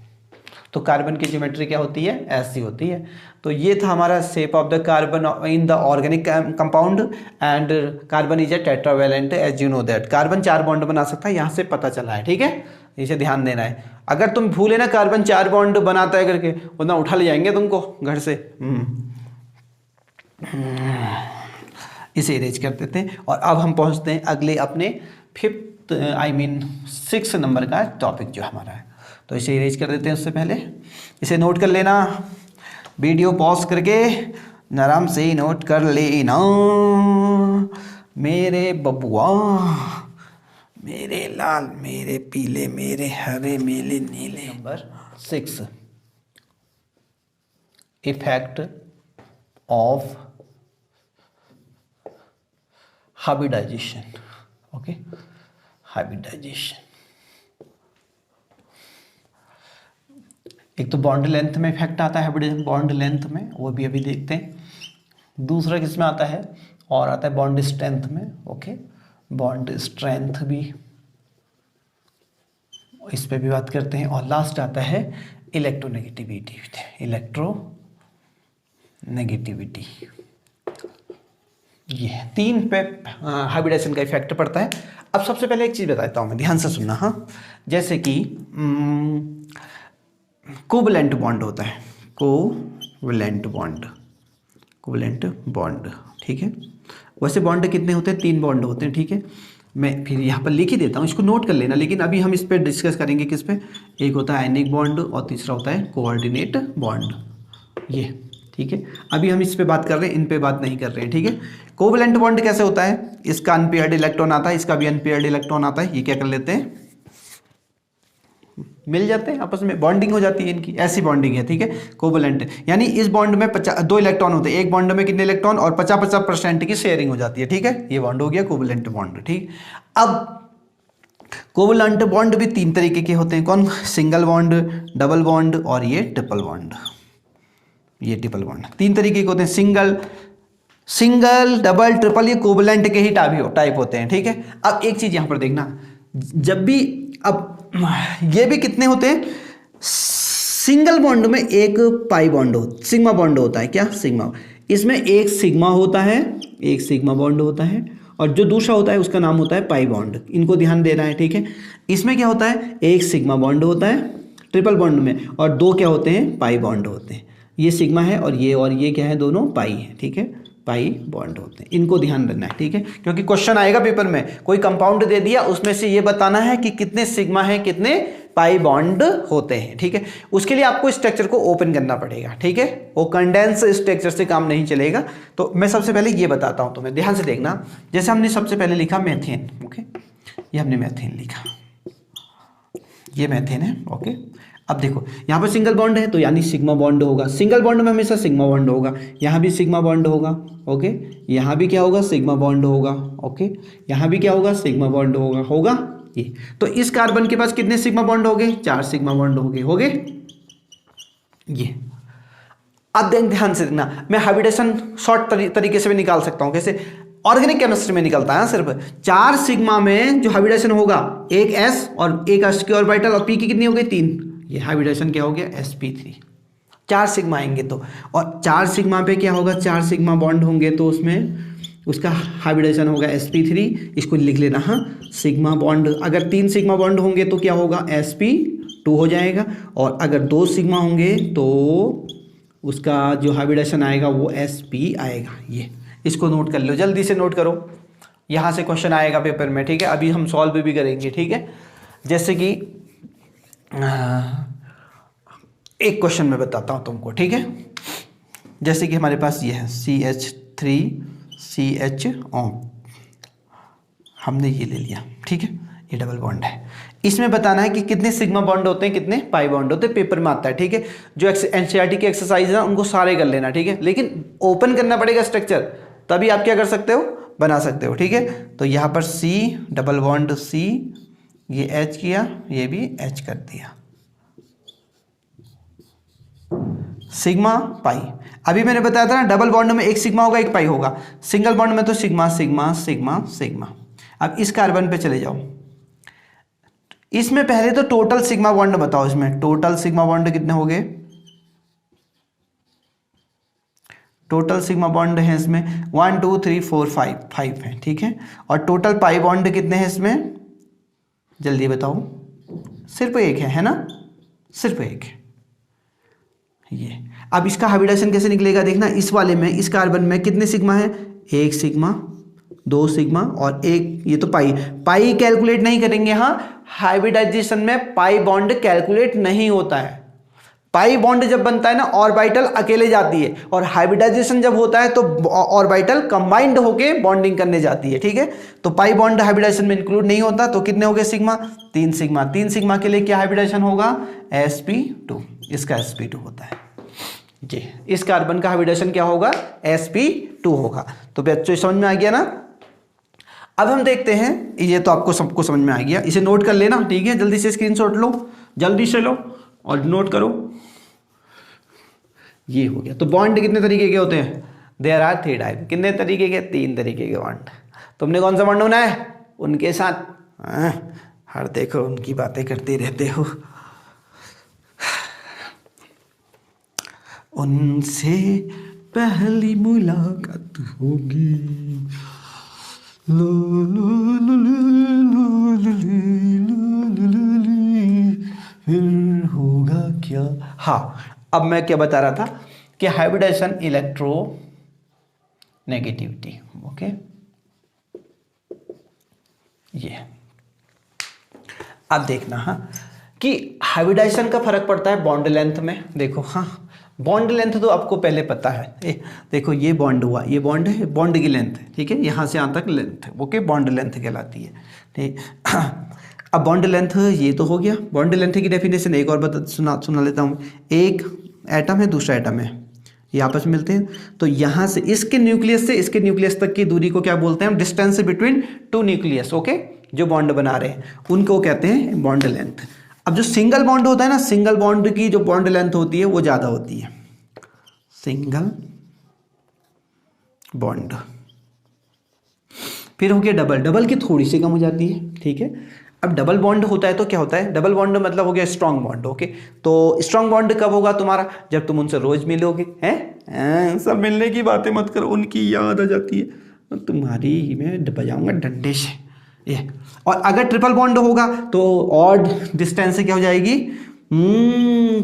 तो कार्बन की ज्योमेट्री क्या होती है? ऐसी होती है। तो ये था हमारा shape of the carbon in the organic compound and carbon is a tetravalent as you know that. Carbon 4 bond बना सकता है, यहाँ से पता चला है, ठीक है। इसे ध्यान देना है। अगर तुम भूले ना कार्बन 4 बॉन्ड बनाता है करके, उतना उठा ले जाएंगे तुमको घर से। इसे इरेज कर देते हैं और अब हम पहुंचते हैं अगले अपने 6 नंबर का टॉपिक जो हमारा है। तो इसे इरेज कर देते हैं। उससे पहले इसे नोट कर लेना, वीडियो पॉज करके आराम से नोट कर लेना मेरे बबुआ, मेरे लाल, मेरे पीले, मेरे हरे, मेरे नीले। Number 6, effect of hybridization. Okay, hybridization. एक तो बॉन्ड लेंथ में इफेक्ट आता है हाइब्रिडाइजेशन, बॉन्ड लेंथ में, वो भी अभी देखते हैं। दूसरा किस में आता है? और आता है बॉन्ड स्ट्रेंथ में। ओके, बॉन्ड स्ट्रेंथ भी, इस पे भी बात करते हैं। और लास्ट आता है इलेक्ट्रोनेगेटिविटी। इलेक्ट्रोनेगेटिविटी, ये 3 पे हाइब्रिडाइजेशन का इफेक्ट पड़ता है। अब सबसे पहले एक चीज़ बताता हूँ मैं, ध्यान से सुनना। हाँ, जैसे कि कोवलेंट बॉन्ड होता है, कोवलेंट बॉन्ड, ठीक है। वैसे बॉन्ड कितने होते हैं? 3 बॉन्ड होते हैं, ठीक है। मैं फिर यहाँ पर लिख ही देता हूँ, इसको नोट कर लेना। लेकिन अभी हम इस पर डिस्कस करेंगे किस पे? एक होता है आयनिक बॉन्ड और तीसरा होता है कोऑर्डिनेट बॉन्ड, ये, ठीक है। अभी हम इस पे बात कर रहे हैं, इन पे बात नहीं कर रहे हैं, ठीक है। कोवलेंट बॉन्ड कैसे होता है? इसका अनपेयर्ड इलेक्ट्रॉन आता है, इसका भी अनपेयर्ड इलेक्ट्रॉन आता है। ये क्या कर लेते हैं? मिल जाते हैं आपस में, बॉन्डिंग हो जाती है इनकी, ऐसी बॉन्डिंग है, ठीक है। कोवलेंट यानी इस बॉन्ड में 2 इलेक्ट्रॉन होते हैं, एक बॉन्ड में कितने इलेक्ट्रॉन, और 50-50% की शेयरिंग हो जाती है, ठीक है। ये बॉन्ड हो गया कोवलेंट बॉन्ड, ठीक। अब कोवलेंट बॉन्ड भी 3 तरीके के होते हैं। कौन? सिंगल बॉन्ड, डबल बॉन्ड और ये ट्रिपल बॉन्ड। ये ट्रिपल बॉन्ड 3 तरीके के होते हैं। सिंगल, डबल, ट्रिपल, ये कोवलेंट के ही टाइप होते हैं, ठीक है। अब एक चीज यहां पर देखना, जब भी, अब ये भी कितने होते हैं? सिंगल बॉन्ड में एक पाई बॉन्ड सिग्मा बॉन्ड होता है। क्या? सिग्मा। इसमें एक सिग्मा होता है, एक सिग्मा बॉन्ड होता है, और जो दूसरा होता है उसका नाम होता है पाई बॉन्ड। इनको ध्यान देना है, ठीक है। इसमें क्या होता है? एक सिग्मा बॉन्ड होता है ट्रिपल बॉन्ड में, और 2 क्या होते हैं? पाई बॉन्ड होते हैं। ये सिग्मा है और ये क्या है? दोनों पाई है, ठीक है। पाई बॉन्ड होते हैं, इनको ध्यान रखना है, ठीक है। क्योंकि क्वेश्चन आएगा पेपर में, कोई कंपाउंड दे दिया, उसमें से ये बताना है कि कितने सिग्मा है, कितने पाई बॉन्ड होते हैं, ठीक है। उसके लिए आपको स्ट्रक्चर को ओपन करना पड़ेगा, ठीक है। वो कंडेंस स्ट्रक्चर से काम नहीं चलेगा। तो मैं सबसे पहले ये बताता हूं तुम्हें, ध्यान से देखना। जैसे हमने सबसे पहले लिखा मेथेन, ओके, ये हमने मेथेन लिखा, ये मेथेन है, ओके। अब देखो यहाँ पर सिंगल बॉन्ड है तो यानी सिग्मा बॉन्ड होगा। सिंगल बॉन्ड में हमेशा सिग्मा बॉन्ड होगा। यहाँ भी सिग्मा बॉन्ड होगा, ओके। यहाँ भी क्या होगा? सिग्मा बॉन्ड होगा, ओके। यहाँ भी क्या होगा? सिग्मा बॉन्ड होगा। ये। तो इस कार्बन के पास कितने सिग्मा बॉन्ड हो गए? 4 सिग्मा बॉन्ड हो गए ये। अब ध्यान से देखना, मैं हाइब्रिडेशन शॉर्ट तरीके से भी निकाल सकता हूं। कैसे? ऑर्गेनिक केमिस्ट्री में निकलता है सिर्फ 4 सिग्मा में जो हाइब्रिडेशन होगा, एक s और एक h की ऑर्बिटल और p की कितनी हो गई? 3। ये हाइब्रिडेशन क्या हो गया? sp3। 4 सिग्मा आएंगे तो, और 4 सिग्मा पे क्या होगा? 4 सिग्मा बॉन्ड होंगे तो उसमें उसका हाइब्रिडेशन होगा sp3। इसको लिख लेना, हाँ। सिग्मा बॉन्ड, अगर 3 सिग्मा बॉन्ड होंगे तो क्या होगा? sp2 हो जाएगा, और अगर 2 सिग्मा होंगे तो उसका जो हाइब्रिडेशन आएगा वो sp आएगा। ये इसको नोट कर लो, जल्दी से नोट करो, यहाँ से क्वेश्चन आएगा पेपर में, ठीक है। अभी हम सॉल्व भी करेंगे, ठीक है। जैसे कि एक क्वेश्चन मैं बताता हूँ तुमको, ठीक है। जैसे कि हमारे पास ये है CH3CHO, हमने ये ले लिया, ठीक है। ये डबल बॉन्ड है। इसमें बताना है कि कितने सिग्मा बॉन्ड होते हैं, कितने पाई बॉन्ड होते हैं। पेपर में आता है, ठीक है। जो एनसीईआरटी की एक्सरसाइज है उनको सारे कर लेना, ठीक है। लेकिन ओपन करना पड़ेगा स्ट्रक्चर, तभी आप क्या कर सकते हो? बना सकते हो, ठीक है। तो यहाँ पर C डबल बॉन्ड C, ये H किया, ये भी H कर दिया, सिग्मा पाई। अभी मैंने बताया था ना, डबल बॉन्ड में एक सिग्मा होगा, एक पाई होगा। सिंगल बॉन्ड में तो सिग्मा सिग्मा सिग्मा सिग्मा। अब इस कार्बन पे चले जाओ, इसमें पहले तो टोटल सिग्मा बॉन्ड बताओ। इसमें टोटल सिग्मा बॉन्ड कितने हो गए? टोटल सिग्मा बॉन्ड है इसमें 1 2 3 4 5 है, ठीक है। और टोटल पाई बॉन्ड कितने हैं इसमें? जल्दी बताओ। सिर्फ एक है ना? सिर्फ एक है ये। अब इसका हाइब्रिडेशन कैसे निकलेगा देखना। इस वाले में, इस कार्बन में कितने सिग्मा है? 1 सिग्मा, 2 सिग्मा और एक, ये तो पाई कैलकुलेट नहीं करेंगे। हाँ, हाइब्रिडाइजेशन में पाई बॉन्ड कैलकुलेट नहीं होता है। पाई बॉन्ड जब बनता है ना, ऑर्बिटल अकेले जाती है, और हाइब्रिडाइजेशन जब होता है तो ऑर्बिटल कंबाइंड होके बॉन्डिंग करने जाती है, ठीक है। तो पाई बॉन्ड हाइब्रिडाइजेशन में इंक्लूड नहीं होता। तो कितने हो गए सिग्मा? 3 सिग्मा। 3 सिग्मा के लिए क्या हाइब्रिडाइजेशन होगा? sp2। इसका sp2 होता है जी। इस कार्बन का हाइब्रिडेशन क्या होगा? sp2 होगा। तो बच्चों समझ में आ गया ना? अब हम देखते हैं, ये तो आपको सबको समझ में आ गया, इसे नोट कर लेना, ठीक है। जल्दी से स्क्रीनशॉट लो, जल्दी से लो और नोट करो। ये हो गया। तो बॉन्ड कितने तरीके के होते हैं? There are 3 type. कितने तरीके के? 3 तरीके के बॉन्ड। तुमने कौन सा बॉन्ड होना है? उनके साथ हर देखो उनकी बातें करते रहते हो। उनसे पहली मुलाकात होगी, लो लो लो लो लो लो, फिर होगा क्या? हाँ, अब मैं क्या बता रहा था कि हाइब्रिडेशन इलेक्ट्रो नेगेटिविटी, ओके। ये अब देखना, हाँ, कि हाइब्रिडाइजेशन का फर्क पड़ता है बॉन्ड लेंथ में। देखो, हाँ, बॉन्ड लेंथ तो आपको पहले पता है। देखो, ये बॉन्ड हुआ, ये बॉन्ड है, बॉन्ड की लेंथ है, ठीक है। यहाँ से यहाँ तक लेंथ है, ओके, बॉन्ड लेंथ कहलाती है, ठीक। अब बॉन्ड लेंथ ये तो हो गया। बॉन्ड लेंथ की डेफिनेशन एक और सुना लेता हूँ। एक एटम है, दूसरा एटम है, ये आपस में मिलते हैं, तो यहाँ से इसके न्यूक्लियस से इसके न्यूक्लियस तक की दूरी को क्या बोलते हैं हम? डिस्टेंस बिटवीन 2 न्यूक्लियस, ओके, जो बॉन्ड बना रहे हैं उनको कहते हैं बॉन्ड लेंथ। अब जो सिंगल बॉन्ड होता है ना, सिंगल बॉन्ड की जो बॉन्ड लेंथ होती है वो ज़्यादा होती है, सिंगल बॉन्ड। फिर हो गया डबल, डबल की थोड़ी सी कम हो जाती है, ठीक है। अब डबल बॉन्ड होता है तो क्या होता है? डबल बॉन्ड मतलब हो गया स्ट्रॉन्ग बॉन्ड, ओके। तो स्ट्रॉन्ग बॉन्ड कब होगा तुम्हारा? जब तुम उनसे रोज मिलोगे, हैं? सब मिलने की बातें मत करो, उनकी याद आ जाती है, तुम्हारी मैं बजाऊंगा डंडे से ये। और अगर ट्रिपल बॉन्ड होगा तो ऑड डिस्टेंस से क्या हो जाएगी?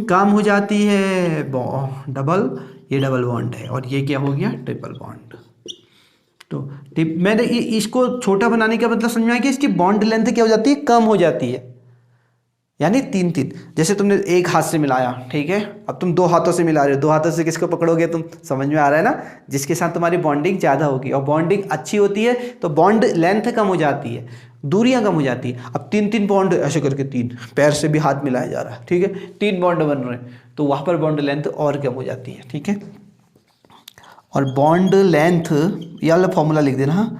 कम हो जाती है डबल। ये डबल बॉन्ड है और ये क्या हो गया? Triple bond. तो मैंने इसको छोटा बनाने का मतलब समझ में आया कि इसकी बॉन्ड लेंथ क्या हो जाती है? कम हो जाती है, यानी 3-3। जैसे तुमने एक हाथ से मिलाया, ठीक है, अब तुम 2 हाथों से मिला रहे हो, 2 हाथों से किसको पकड़ोगे तुम? समझ में आ रहा है ना? जिसके साथ तुम्हारी बॉन्डिंग ज़्यादा होगी, और बॉन्डिंग अच्छी होती है तो बॉन्ड लेंथ कम हो जाती है, दूरियां कम हो जाती है। अब 3-3 बॉन्ड ऐसे करके 3 पैर से भी हाथ मिलाया जा रहा है, ठीक है, 3 बॉन्ड बन रहे हैं, तो वहाँ पर बॉन्ड लेंथ और कम हो जाती है, ठीक है। और बॉन्ड लेंथ, ये वाला फॉर्मूला लिख देना,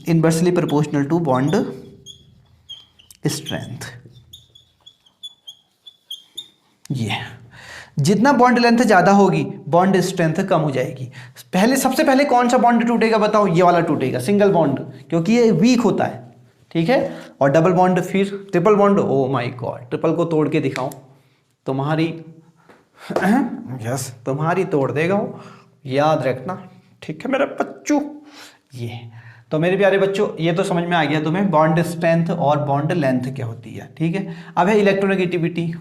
inversely proportional to bond strength. ये जितना बॉन्ड लेंथ ज़्यादा होगी बॉन्ड स्ट्रेंथ कम हो जाएगी। सबसे पहले कौन सा बॉन्ड टूटेगा बताओ? ये वाला टूटेगा, सिंगल बॉन्ड, क्योंकि ये वीक होता है, ठीक है। और डबल बॉन्ड, फिर triple bond. Oh my God, triple को तोड़ के दिखाओ तुम्हारी यस तुम्हारी तोड़ देगा वो, याद रखना, ठीक है मेरे बच्चों। ये तो मेरे प्यारे बच्चों, ये तो समझ में आ गया तुम्हें बॉन्ड स्ट्रेंथ और बॉन्ड लेंथ क्या होती है, ठीक है। अब है इलेक्ट्रोनेगेटिविटी।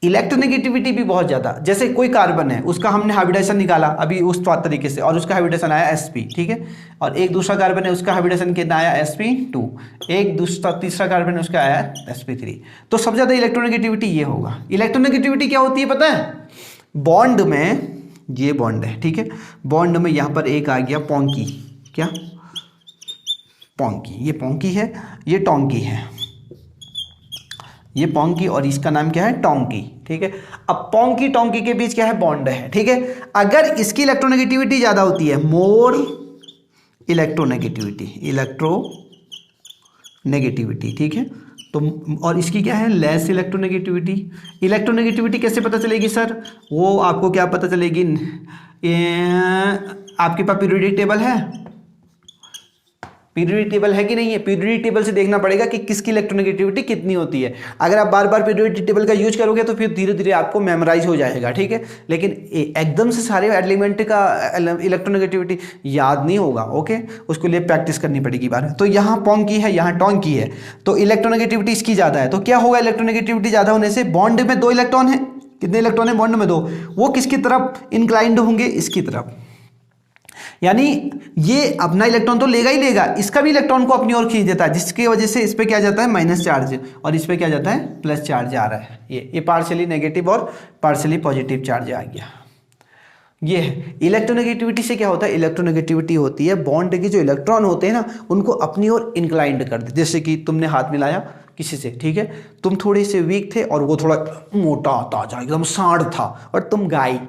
इलेक्ट्रोनेगेटिविटी भी बहुत ज़्यादा, जैसे कोई कार्बन है उसका हमने हाइब्रिडेशन निकाला अभी उस तरीके से, और उसका हाइब्रिडेशन आया sp, ठीक है। और एक दूसरा कार्बन है उसका हाइब्रिडेशन कितना आया sp2, एक दूसरा तीसरा कार्बन है उसका आया sp3। तो सबसे ज़्यादा इलेक्ट्रोनेगेटिविटी ये होगा। इलेक्ट्रोनेगेटिविटी क्या होती है पता है? बॉन्ड में, ये बॉन्ड है, ठीक है, बॉन्ड में यहाँ पर एक आ गया पॉन्की, क्या पॉन्की, ये पॉन्की है, ये टोंकी है, ये पॉन्की और इसका नाम क्या है टोंकी, ठीक है। अब पॉन्की टोंकी के बीच क्या है? बॉन्ड है, ठीक है। अगर इसकी इलेक्ट्रोनेगेटिविटी ज़्यादा होती है, मोर इलेक्ट्रोनेगेटिविटी, इलेक्ट्रोनेगेटिविटी, ठीक है, तो और इसकी क्या है? Less electronegativity. इलेक्ट्रोनेगेटिविटी कैसे पता चलेगी सर? वो आपको क्या पता चलेगी, आपके पास पीरियोडिक टेबल है? पीरियोडिक टेबल है कि नहीं है? पीरियोडिक टेबल से देखना पड़ेगा कि किसकी इलेक्ट्रोनेगेटिविटी कितनी होती है। अगर आप बार बार पीरियोडिक टेबल का यूज करोगे तो फिर धीरे धीरे आपको मेमोराइज हो जाएगा, ठीक है। लेकिन एकदम से सारे एलिमेंट का इलेक्ट्रोनेगेटिविटी याद नहीं होगा, ओके, उसके लिए प्रैक्टिस करनी पड़ेगी बार। तो यहाँ पॉन्की है, यहाँ टोंकी है, तो इलेक्ट्रोनेगेटिविटी इसकी ज़्यादा है। तो क्या होगा? इलेक्ट्रोनेगेटिविटी ज़्यादा होने से बॉन्ड में 2 इलेक्ट्रॉन है, कितने इलेक्ट्रॉन है बॉन्ड में? 2। वो किसकी तरफ इंक्लाइंड होंगे? इसकी तरफ। यानी ये अपना इलेक्ट्रॉन तो लेगा ही लेगा, इसका भी इलेक्ट्रॉन को अपनी ओर खींच देता है, जिसकी वजह से इस पे क्या जाता है? माइनस चार्ज, और इस पे क्या जाता है? प्लस चार्ज आ रहा है। ये पार्शियली नेगेटिव और पार्शियली पॉजिटिव चार्ज आ गया। ये है इलेक्ट्रोनेगेटिविटी से क्या होता है? इलेक्ट्रोनेगेटिविटी होती है बॉन्ड के जो इलेक्ट्रॉन होते हैं ना उनको अपनी ओर इंक्लाइंड कर दे। जैसे कि तुमने हाथ मिलाया किसी से, ठीक है, तुम थोड़े से वीक थे और वो थोड़ा मोटा ताजा एकदम सांड था, और तुम गाय,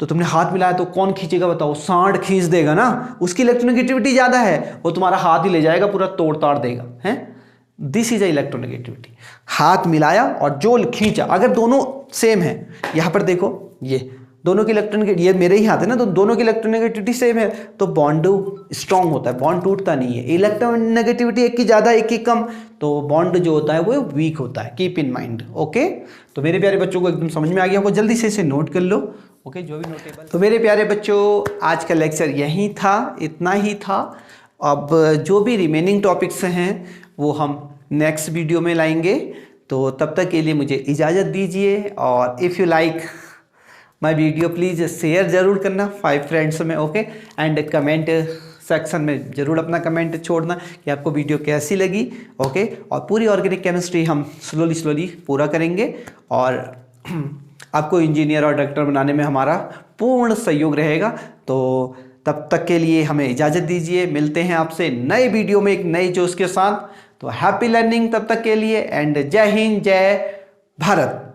तो तुमने हाथ मिलाया तो कौन खींचेगा बताओ? सांड खींच देगा ना, उसकी इलेक्ट्रोनेगेटिविटी ज़्यादा है, वो तुम्हारा हाथ ही ले जाएगा, पूरा तोड़ ताड़ देगा, है। This is a electronegativity. हाथ मिलाया और जो खींचा, अगर दोनों सेम है, यहाँ पर देखो ये दोनों की इलेक्ट्रोनेगेटिविटी, ये मेरे ही हाथ है ना, तो दोनों की इलेक्ट्रोनेगेटिविटी सेम है, तो बॉन्ड स्ट्रांग होता है, बॉन्ड टूटता नहीं है। इलेक्ट्रोनेगेटिविटी एक की ज़्यादा एक की कम, तो बॉन्ड जो होता है वो वीक होता है। Keep in mind, okay. तो मेरे प्यारे बच्चों को एकदम समझ में आ गया होगा, जल्दी से इसे नोट कर लो, ओके, जो भी नोटेबल। तो मेरे प्यारे बच्चों आज का लेक्चर यही था, इतना ही था। अब जो भी रिमेनिंग टॉपिक्स हैं वो हम नेक्स्ट वीडियो में लाएंगे, तो तब तक के लिए मुझे इजाज़त दीजिए। और if you like my video please share ज़रूर करना 5 फ्रेंड्स में, ओके, एंड कमेंट सेक्शन में ज़रूर अपना कमेंट छोड़ना कि आपको वीडियो कैसी लगी, ओके। और पूरी ऑर्गेनिक केमिस्ट्री हम स्लोली पूरा करेंगे, और आपको इंजीनियर और डॉक्टर बनाने में हमारा पूर्ण सहयोग रहेगा। तो तब तक के लिए हमें इजाज़त दीजिए, मिलते हैं आपसे नए वीडियो में एक नए जोश के साथ। तो हैप्पी लर्निंग तब तक के लिए, एंड जय हिंद, जय भारत।